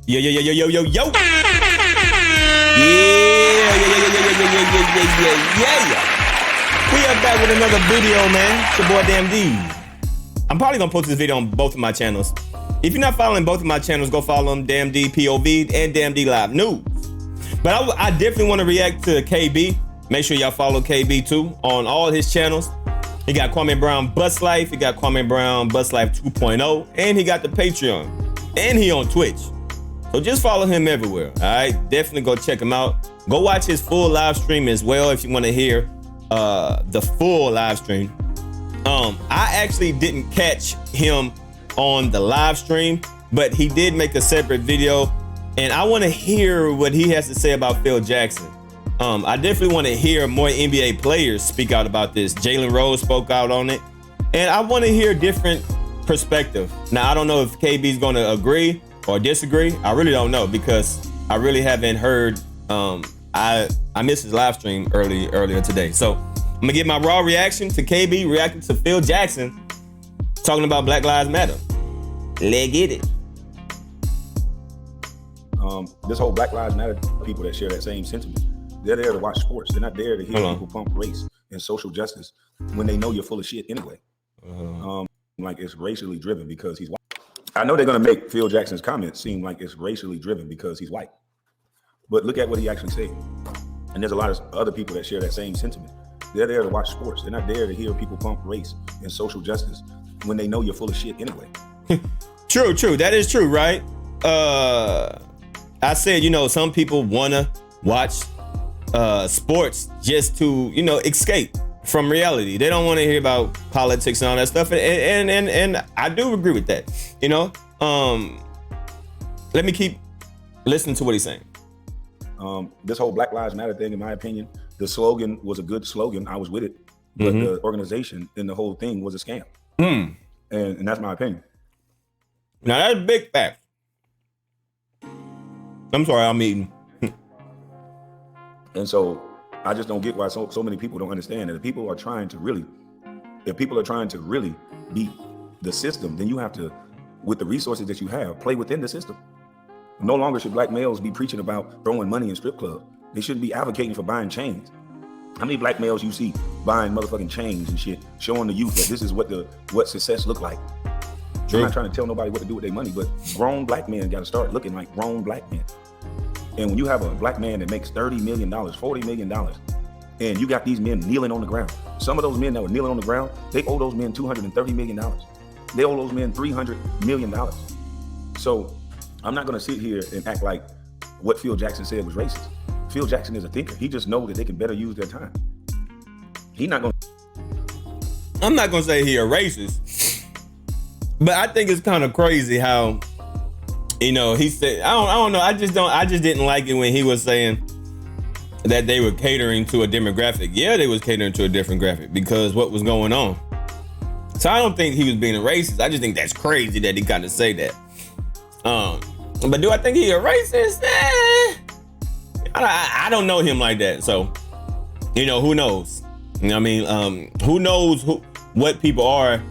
Yo, yo, yo, yo, yo, yo, yo. Yeah, yeah, yeah, yeah, yeah, yeah, yeah, yeah, yeah, yeah, yeah. We are back with another video, man. It's your boy Damn D. I'm probably gonna post this video on both of my channels. If you're not following both of my channels, go follow them, Damn D POV and Damn D Live News. But I definitely want to react to KB. Make sure y'all follow KB too on all his channels. He got Kwame Brown Bus Life, he got Kwame Brown Bus Life 2.0, and he got the Patreon, and he on Twitch. So just follow him everywhere, all right? Definitely go check him out. Go watch his full live stream as well if you want to hear the full live stream. I actually didn't catch him on the live stream, but he did make a separate video, and I want to hear what he has to say about Phil Jackson. I definitely want to hear more NBA players speak out about this. Jalen Rose spoke out on it, and I want to hear different perspective. Now, I don't know if KB's going to agree or disagree. I really don't know because I really haven't heard. I missed his live stream earlier today, so I'm gonna get my raw reaction to KB reacting to Phil Jackson talking about Black Lives Matter. Let's get it. This whole Black Lives Matter people that share that same sentiment, they're there to watch sports. They're not there to hear people pump race and social justice when they know you're full of shit anyway. Like it's racially driven because he's white. I know they're gonna make Phil Jackson's comments seem like it's racially driven because he's white. But look at what he actually said. And there's a lot of other people that share that same sentiment. They're there to watch sports. They're not there to hear people pump race and social justice when they know you're full of shit anyway. True. That is true, right? I said, some people wanna watch sports just to, escape from reality. They don't want to hear about politics and all that stuff. And I do agree with that. Let me keep listening to what he's saying. This whole Black Lives Matter thing, in my opinion, the slogan was a good slogan. I was with it, but the organization and the whole thing was a scam. And that's my opinion. Now that's a big fact. I'm sorry, I'm eating. And so I just don't get why so many people don't understand that if people are trying to really beat the system, then you have to, with the resources that you have, play within the system. No longer should black males be preaching about throwing money in strip clubs. They shouldn't be advocating for buying chains. How many black males you see buying motherfucking chains and shit, showing the youth that this is what success look like? True. I'm not trying to tell nobody what to do with their money, but grown black men got to start looking like grown black men. And when you have a black man that makes $30 million, $40 million, and you got these men kneeling on the ground, some of those men that were kneeling on the ground, they owe those men $230 million. They owe those men $300 million. So I'm not going to sit here and act like what Phil Jackson said was racist. Phil Jackson is a thinker. He just knows that they can better use their time. I'm not going to say he a racist, but I think it's kind of crazy how, he said, I don't know. I just didn't like it when he was saying that they were catering to a demographic. Yeah, they was catering to a different graphic because what was going on. So I don't think he was being a racist. I just think that's crazy that he kind of say that. But do I think he a racist? I don't know him like that. So, who knows? Who knows what people are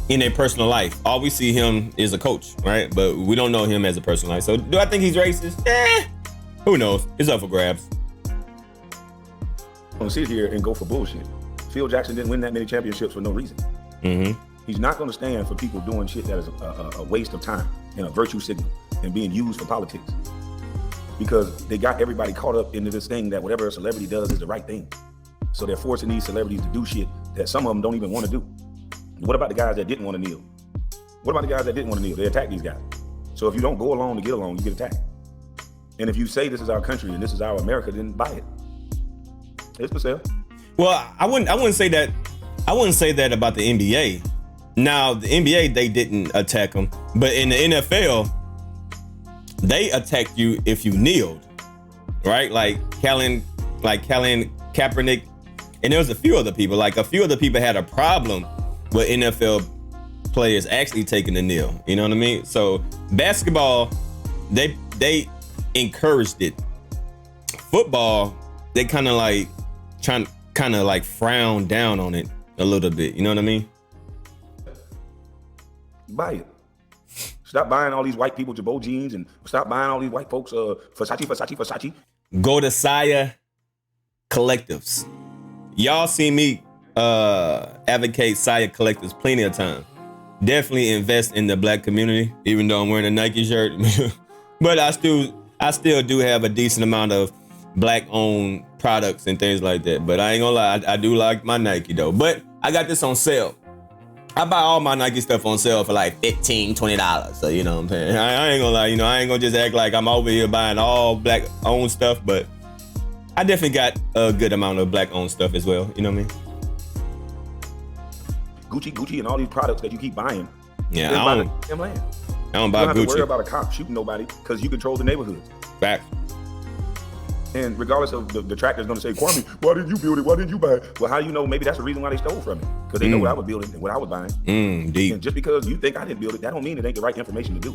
in a personal life? All we see him is a coach, right? But we don't know him as a personal life. So do I think he's racist? Who knows? It's up for grabs. I'm gonna sit here and go for bullshit. Phil Jackson didn't win that many championships for no reason. He's not gonna stand for people doing shit that is a waste of time and a virtue signal and being used for politics. Because they got everybody caught up into this thing that whatever a celebrity does is the right thing. So they're forcing these celebrities to do shit that some of them don't even want to do. What about the guys that didn't want to kneel? What about the guys that didn't want to kneel? They attack these guys. So if you don't go along to get along, you get attacked. And if you say this is our country and this is our America, then buy it. It's for sale. Well, I wouldn't say that. I wouldn't say that about the NBA. Now, the NBA, they didn't attack them, but in the NFL, they attacked you if you kneeled, right? Like Colin Kaepernick, and there was a few other people. Like a few other people had a problem with NFL players actually taking the kneel. You know what I mean? So basketball, they encouraged it. Football, they kind of frown down on it a little bit. You know what I mean? Buy it. Stop buying all these white people Jabot jeans and stop buying all these white folks Versace. Go to Saya Collectives. Y'all see me advocate Saya Collectives plenty of time. Definitely invest in the black community, even though I'm wearing a Nike shirt. But I still do have a decent amount of black owned products and things like that. But I ain't gonna lie, I do like my Nike though. But I got this on sale. I buy all my Nike stuff on sale for like $15, $20. So you know what I'm saying? I ain't gonna lie, I ain't gonna just act like I'm over here buying all black owned stuff, but I definitely got a good amount of black owned stuff as well. You know what I mean? Gucci, and all these products that you keep buying. Yeah, I don't buy you don't Gucci. have to worry about a cop shooting nobody because you control the neighborhoods. Facts. And regardless of the tractor's going to say, Kwame, why didn't you build it? Why didn't you buy it? Well, how do you know? Maybe that's the reason why they stole from me. Because they know what I was building and what I was buying. Deep. And just because you think I didn't build it, that don't mean it ain't the right information to do.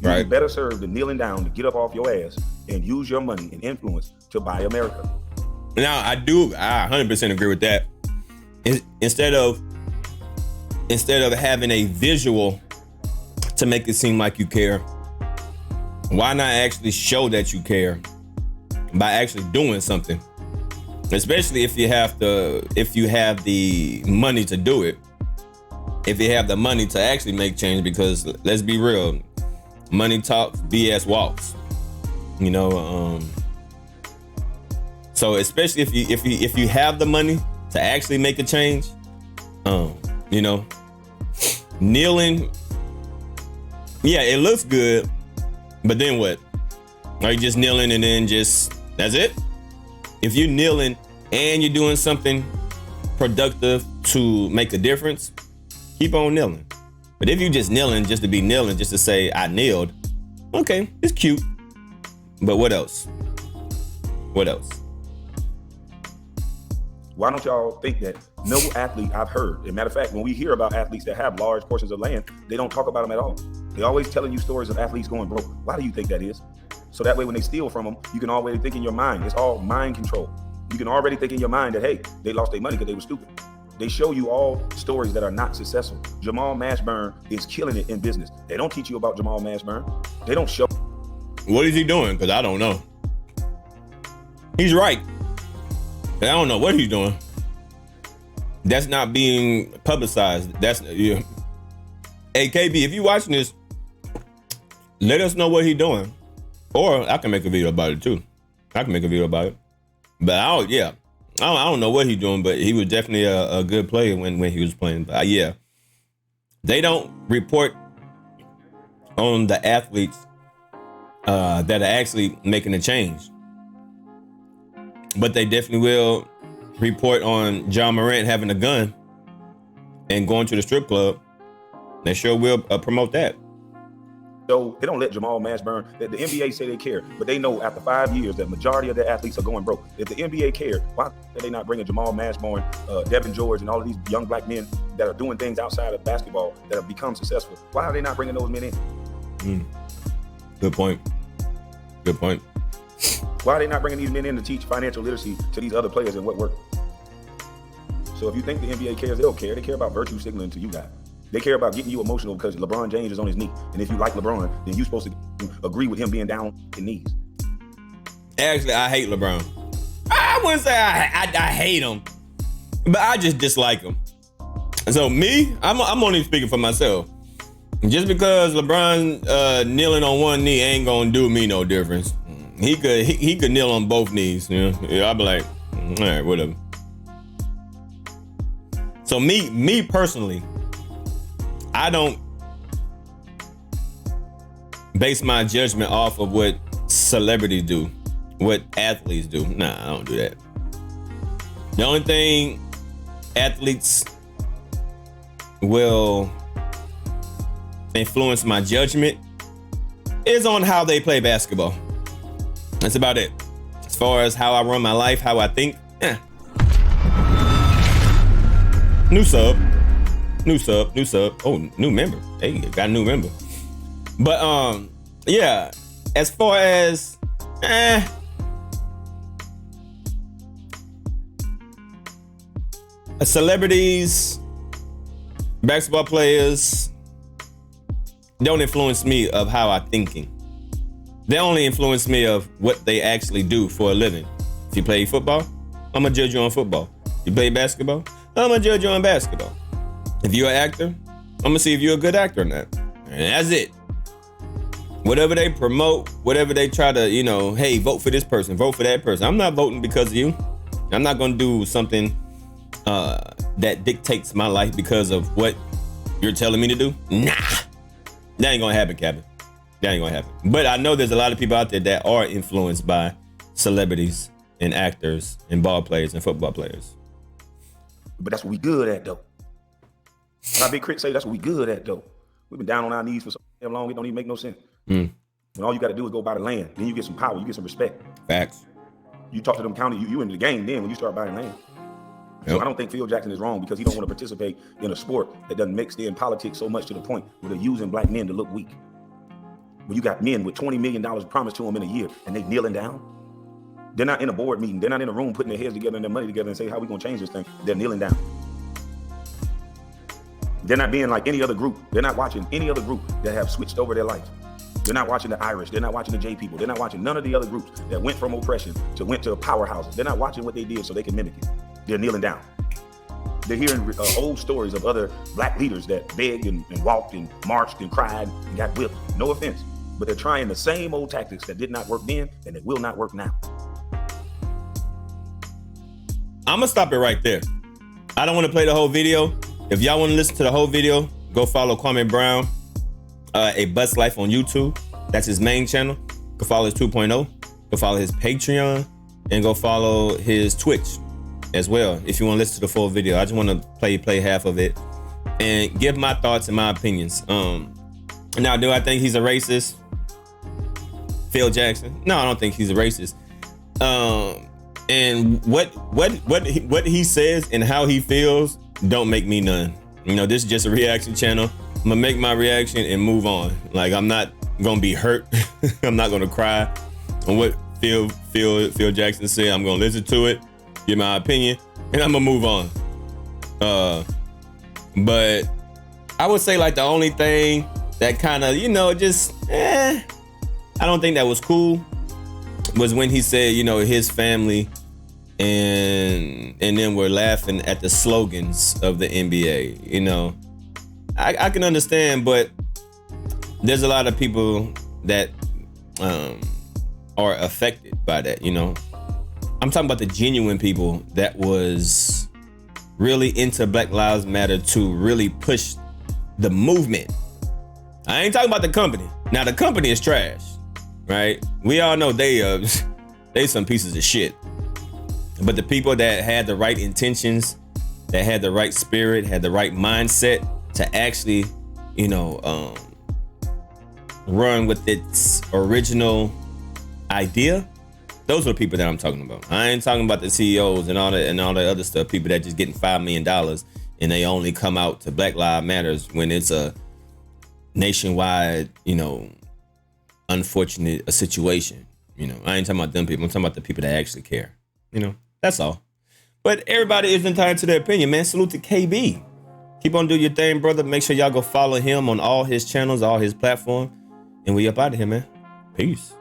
Right. You're better served than kneeling down to get up off your ass and use your money and influence to buy America. Now, I 100% agree with that. Instead of having a visual to make it seem like you care, why not actually show that you care by actually doing something? Especially if you have the money to do it. If you have the money to actually make change, because let's be real, money talks, BS walks. So especially if you have the money to actually make a change, kneeling, yeah, it looks good, but then what? Are you just kneeling and then that's it? If you're kneeling and you're doing something productive to make a difference, keep on kneeling. But if you're just kneeling just to be kneeling, just to say I kneeled, okay, it's cute. But what else? What else? Why don't y'all think that no athlete I've heard, as a matter of fact, when we hear about athletes that have large portions of land, they don't talk about them at all. They always telling you stories of athletes going broke. Why do you think that is? So that way when they steal from them, you can already think in your mind. It's all mind control. You can already think in your mind that, hey, they lost their money because they were stupid. They show you all stories that are not successful. Jamal Mashburn is killing it in business. They don't teach you about Jamal Mashburn. They don't show. What is he doing? Because I don't know. He's right. I don't know what he's doing. That's not being publicized. Yeah. Hey, KB, if you watching this, let us know what he's doing. Or I can make a video about it too. I can make a video about it. But I don't know what he's doing, but he was definitely a good player when he was playing. But yeah, they don't report on the athletes that are actually making a change. But they definitely will report on John Morant having a gun and going to the strip club. They sure will promote that. So they don't let Jamal Mashburn. The NBA say they care, but they know after 5 years that majority of their athletes are going broke. If the NBA cared, why are they not bringing Jamal Mashburn, Devin George, and all of these young black men that are doing things outside of basketball that have become successful? Why are they not bringing those men in? Good point. Good point. Why are they not bringing these men in to teach financial literacy to these other players and what worked? So if you think the NBA cares, they don't care. They care about virtue signaling to you guys. They care about getting you emotional because LeBron James is on his knee. And if you like LeBron, then you're supposed to agree with him being down on his knees. Actually, I hate LeBron. I wouldn't say I hate him, but I just dislike him. So me, I'm only speaking for myself. Just because LeBron kneeling on one knee ain't gonna do me no difference. He could kneel on both knees. You know? Yeah, I'd be like, all right, whatever. So me personally, I don't base my judgment off of what celebrities do, what athletes do. Nah, I don't do that. The only thing athletes will influence my judgment is on how they play basketball. That's about it. As far as how I run my life, how I think, New sub. Oh, new member. Hey, got a new member. But yeah, as far as celebrities, basketball players, don't influence me of how I'm thinking. They only influence me of what they actually do for a living. If you play football, I'm gonna judge you on football. You play basketball, I'm gonna judge you on basketball. If you're an actor, I'm gonna see if you're a good actor or not. And that's it. Whatever they promote, whatever they try to, hey, vote for this person, vote for that person. I'm not voting because of you. I'm not gonna do something that dictates my life because of what you're telling me to do. Nah, that ain't gonna happen, Captain. That ain't gonna happen. But I know there's a lot of people out there that are influenced by celebrities and actors and ball players and football players. But that's what we good at, though. My big critics say that's what we good at, though. We've been down on our knees for so damn long, it don't even make no sense. And all you got to do is go buy the land. Then you get some power, you get some respect. Facts. You talk to them county, you in the game then when you start buying land. So I don't think Phil Jackson is wrong because he don't want to participate in a sport that doesn't mix in politics so much to the point where they're using black men to look weak. When you got men with $20 million promised to them in a year and they kneeling down, they're not in a board meeting. They're not in a room putting their heads together and their money together and say, how we going to change this thing? They're kneeling down. They're not being like any other group. They're not watching any other group that have switched over their life. They're not watching the Irish. They're not watching the J people. They're not watching none of the other groups that went from oppression to went to powerhouses. They're not watching what they did so they can mimic it. They're kneeling down. They're hearing old stories of other black leaders that begged and walked and marched and cried and got whipped. No offense, but they're trying the same old tactics that did not work then and it will not work now. I'm gonna stop it right there. I don't want to play the whole video. If y'all want to listen to the whole video, go follow Kwame Brown, A Bus Life on YouTube. That's his main channel. Go follow his 2.0. Go follow his Patreon and go follow his Twitch as well. If you want to listen to the full video, I just want to play half of it and give my thoughts and my opinions. Now, do I think he's a racist? Phil Jackson? No, I don't think he's a racist. And what he says and how he feels don't make me none. This is just a reaction channel. I'm gonna make my reaction and move on. Like, I'm not gonna be hurt. I'm not gonna cry on what Phil Jackson said. I'm gonna listen to it, give my opinion, and I'm gonna move on. But I would say like the only thing that kind of, I don't think that was cool was when he said, his family and then we're laughing at the slogans of the NBA. I can understand, but there's a lot of people that are affected by that. I'm talking about the genuine people that was really into Black Lives Matter to really push the movement. I ain't talking about the company. Now the company is trash, right? We all know they some pieces of shit. But the people that had the right intentions, that had the right spirit, had the right mindset to actually, run with its original idea, those are the people that I'm talking about. I ain't talking about the CEOs and all the other stuff, people that just getting $5 million and they only come out to Black Lives Matters when it's a nationwide, unfortunate situation. I ain't talking about them people. I'm talking about the people that actually care. That's all. But everybody is entitled to their opinion, man. Salute to KB. Keep on doing your thing, brother. Make sure y'all go follow him on all his channels, all his platforms. And we up out of here, man. Peace.